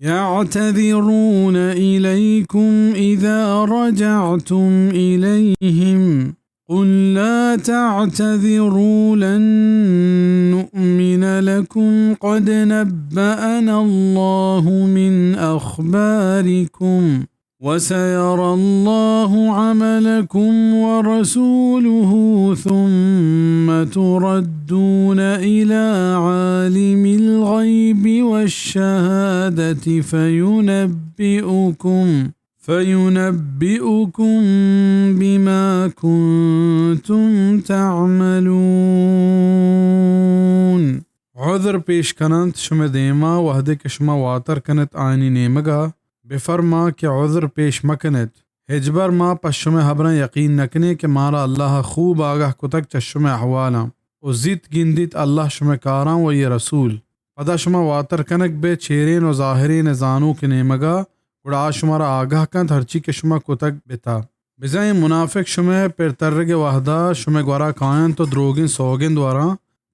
يعتذرون إليكم إذا رجعتم إليهم قل لا تعتذروا لن نؤمن لكم قد نبأنا الله من أخباركم وسيرى الله عملكم ورسوله ثم تردون إلى عالم الغيب والشهادة فينبئكم بما كنتم تعملون. عذر پیش کنند شما دیما وحده که شما واتر کنید آینی نیمگا بفرما کہ عذر پیش مکنید هجبر ما پس شما حبران یقین نکنی کہ مارا اللہ خوب آگاہ کتک چشم احوالا و زید گندید اللہ شما کاران و یہ رسول پدا شما واتر کنک بے چیرین و ظاہرین زانو کے نیمگا گڑا شمارا آگاہ کند ہرچی کے شما کتک بتا بزائیں منافق شما پر ترگ وحدہ شما گورا کائن تو دروگن سوگن دوارا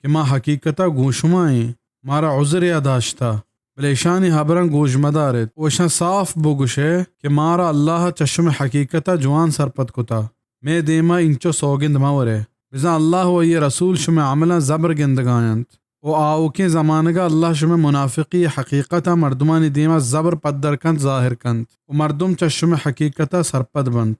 کہ ما حقیقتا گوشمائیں مارا عذر اداشتا بلیشانی حبرن گوش مدارت وشن صاف بگوشے کہ مارا اللہ چشم حقیقتا جوان سرپت کتا میں دیما انچو سوگند مورے بزا اللہ و یہ رسول شما عملا زبر گندگایند و آوکے زمانگا اللہ شما منافقی حقیقتا مردمانی دیما زبر پدر کند ظاہر کند و مردم چشم حقیقتا سرپت بند